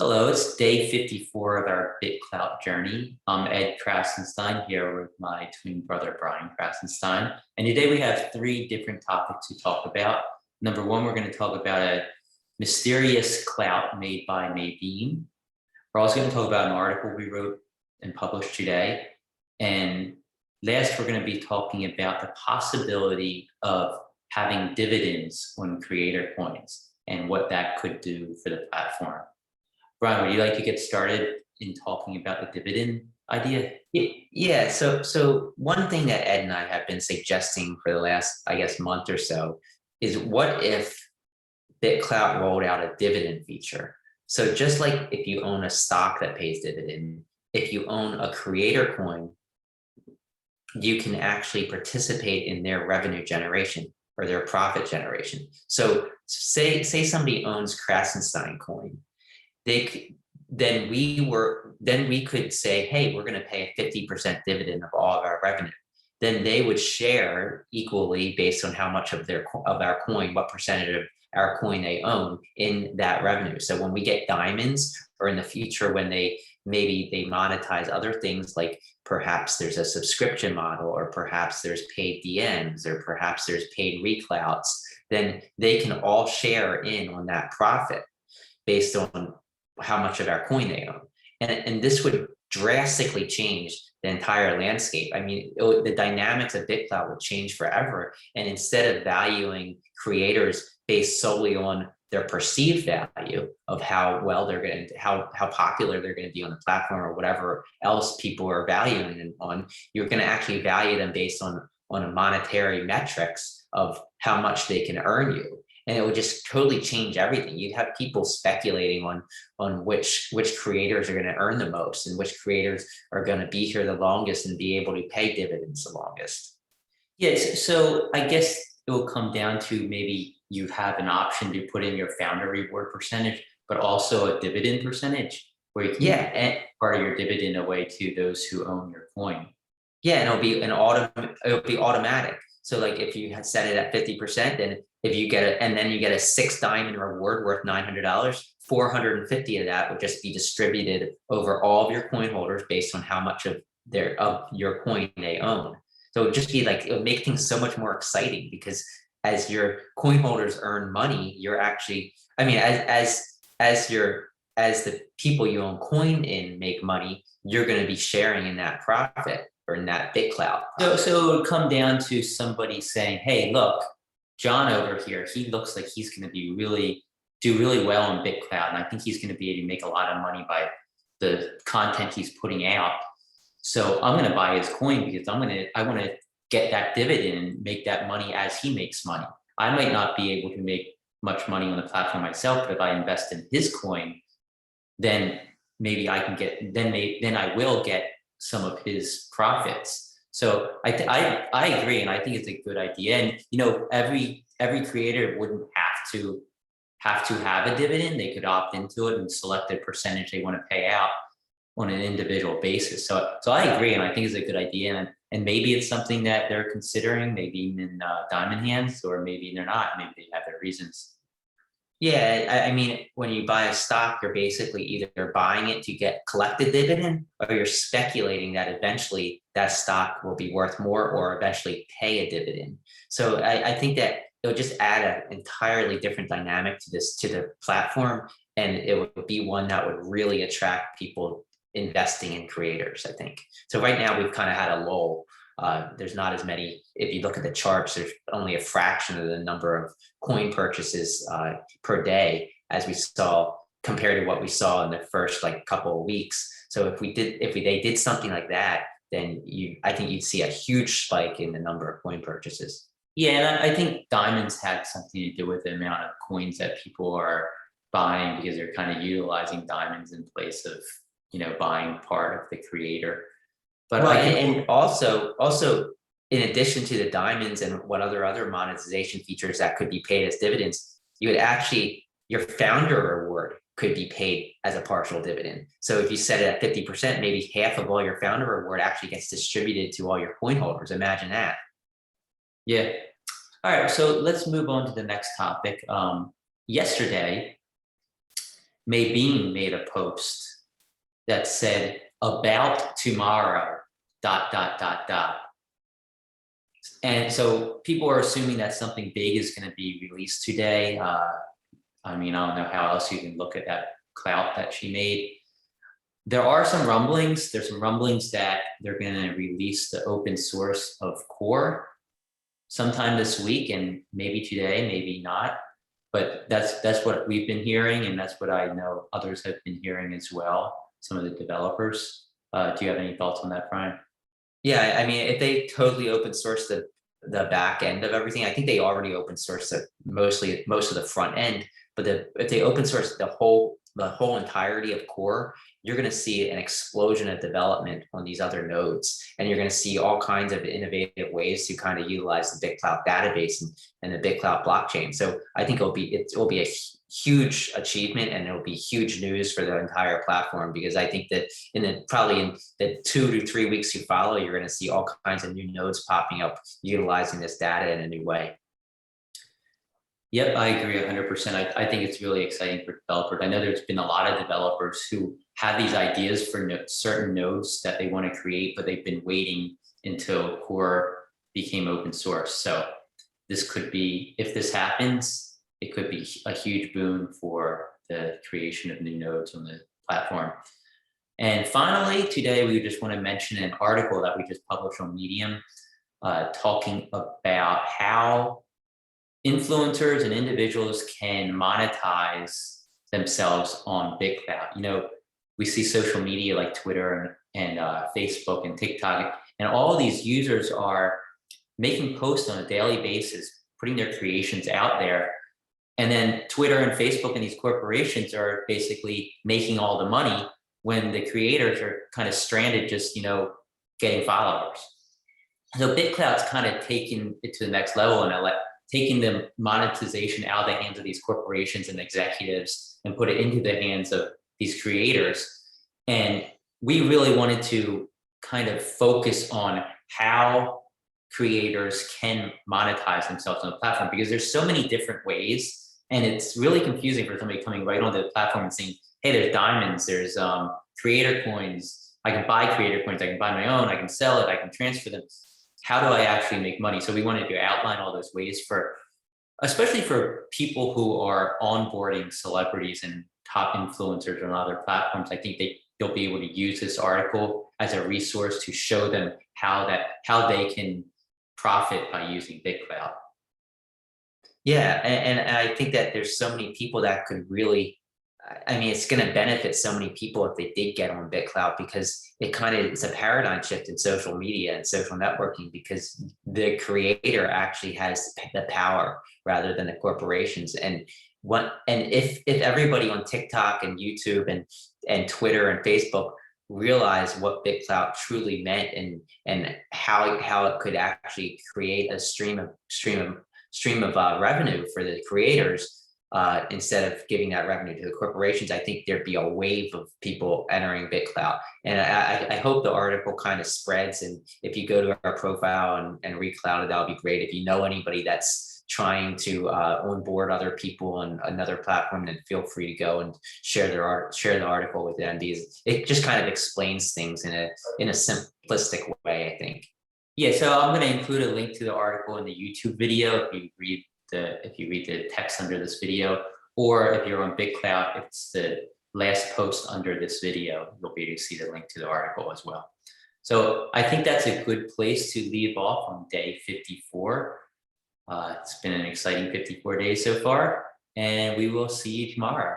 Hello, it's day 54 of our BitClout journey. I'm Ed Krasenstein here with my twin brother, Brian Krasenstein. And today we have three different topics to talk about. Number one, we're going to talk about a mysterious clout made by Maebeam. We're also going to talk about an article we wrote and published today. And last, we're going to be talking about the possibility of having dividends on creator coins and what that could do for the platform. Brian, would you like to get started in talking about the dividend idea? Yeah, so one thing that Ed and I have been suggesting for the last, I guess, month or so is what if BitClout rolled out a dividend feature? So just like if you own a stock that pays dividend, if you own a creator coin, you can actually participate in their revenue generation or their profit generation. So say somebody owns Krasenstein coin, then we could say, hey, we're going to pay a 50% dividend of all of our revenue. Then they would share equally based on how much of our coin, what percentage of our coin they own in that revenue. So when we get diamonds, or in the future when maybe they monetize other things, like perhaps there's a subscription model, or perhaps there's paid DMs, or perhaps there's paid reclouts, then they can all share in on that profit based on how much of our coin they own. And this would drastically change the entire landscape. I mean, the dynamics of BitClout would change forever. And instead of valuing creators based solely on their perceived value of how well they're going to, how popular they're going to be on the platform, or whatever else people are valuing them on, you're going to actually value them based on a monetary metrics of how much they can earn you. And it would just totally change everything. You'd have people speculating on which creators are going to earn the most, and which creators are going to be here the longest and be able to pay dividends the longest. Yes, so I guess it will come down to maybe you have an option to put in your founder reward percentage, but also a dividend percentage where you can give part of your dividend away to those who own your coin. Yeah, and it'll be automatic. So like if you had set it at 50%, then if you get and then you get a 6 diamond reward worth $900, 450 of that would just be distributed over all of your coin holders based on how much of your coin they own. So it would just be like, it would make things so much more exciting, because as your coin holders earn money, you're actually, I mean, as the people you own coin in make money, you're going to be sharing in that profit, or in that BitClout. So it would come down to somebody saying, hey, look, John over here, he looks like he's going to do really well in BitClout, and I think he's going to be able to make a lot of money by the content he's putting out. So I'm going to buy his coin because I want to get that dividend and make that money as he makes money. I might not be able to make much money on the platform myself, but if I invest in his coin, then maybe I can get, then I will get some of his profits. So I agree, and I think it's a good idea. And you know, every creator wouldn't have to have a dividend. They could opt into it and select the percentage they want to pay out on an individual basis. So I agree, and I think it's a good idea. And maybe it's something that they're considering, maybe in diamond hands, or maybe they're not. Maybe they have their reasons. Yeah, I mean, when you buy a stock, you're basically either buying it to collect a dividend, or you're speculating that eventually that stock will be worth more, or eventually pay a dividend. So I think that it'll just add an entirely different dynamic to the platform, and it would be one that would really attract people investing in creators, I think. So right now we've kind of had a lull. There's not as many. If you look at the charts, there's only a fraction of the number of coin purchases per day as we saw, compared to what we saw in the first couple of weeks. So if they did something like that, then I think you'd see a huge spike in the number of coin purchases. Yeah, and I think diamonds had something to do with the amount of coins that people are buying, because they're kind of utilizing diamonds in place of, you know, buying part of the creator. But well, and also in addition to the diamonds and what other monetization features that could be paid as dividends, your founder reward could be paid as a partial dividend. So if you set it at 50%, maybe half of all your founder reward actually gets distributed to all your coin holders. Imagine that. Yeah. All right, so let's move on to the next topic. Yesterday, Maebeam made a post that said about tomorrow, dot, dot, dot, dot. And so people are assuming that something big is going to be released today. I mean, I don't know how else you can look at that clout that she made. There are some rumblings. There's some rumblings that they're going to release the open source of Core sometime this week, and maybe today, maybe not. But that's what we've been hearing, and that's what I know others have been hearing as well. Some of the developers. Do you have any thoughts on that, Brian? Yeah, I mean, if they totally open source the back end of everything, I think they already open source most of the front end. But if they open source the whole entirety of Core, you're going to see an explosion of development on these other nodes, and you're going to see all kinds of innovative ways to kind of utilize the BitClout database and the BitClout blockchain. So I think it will be a huge achievement, and it'll be huge news for the entire platform, because I think that probably in the 2 to 3 weeks to follow, you're going to see all kinds of new nodes popping up utilizing this data in a new way. Yep, I agree 100%. I think it's really exciting for developers. I know there's been a lot of developers who have these ideas for certain nodes that they want to create, but they've been waiting until Core became open source. So this could be, if this happens, it could be a huge boon for the creation of new nodes on the platform. And finally, today we just want to mention an article that we just published on Medium, talking about how influencers and individuals can monetize themselves on BitClout. You know, we see social media like Twitter and Facebook and TikTok, and all these users are making posts on a daily basis, putting their creations out there. And then Twitter and Facebook and these corporations are basically making all the money when the creators are kind of stranded, just, you know, getting followers. So BitClout's kind of taking it to the next level and taking the monetization out of the hands of these corporations and executives and put it into the hands of these creators. And we really wanted to kind of focus on how creators can monetize themselves on the platform, because there's so many different ways, and it's really confusing for somebody coming right onto the platform and saying, hey, there's diamonds, there's creator coins, I can buy creator coins, I can buy my own, I can sell it, I can transfer them. How do I actually make money? So we wanted to outline all those ways for, especially for people who are onboarding celebrities and top influencers on other platforms. I think they'll be able to use this article as a resource to show them how they can profit by using BitClout. Yeah, and I think that there's so many people that could really, I mean, it's going to benefit so many people if they did get on BitClout, because it's a paradigm shift in social media and social networking, because the creator actually has the power rather than the corporations. And if everybody on TikTok and YouTube and Twitter and Facebook realize what BitClout truly meant, and how it could actually create a stream of revenue for the creators, instead of giving that revenue to the corporations, I think there'd be a wave of people entering BitClout. And I hope the article kind of spreads. And if you go to our profile and recloud it, that'll be great. If you know anybody that's trying to onboard other people on another platform, then feel free to go and share the article with them, because it just kind of explains things in a simplistic way, I think. Yeah, so I'm going to include a link to the article in the YouTube video if you read the text under this video, or if you're on BitClout, it's the last post under this video. You'll be able to see the link to the article as well. So I think that's a good place to leave off on day 54. It's been an exciting 54 days so far, and we will see you tomorrow.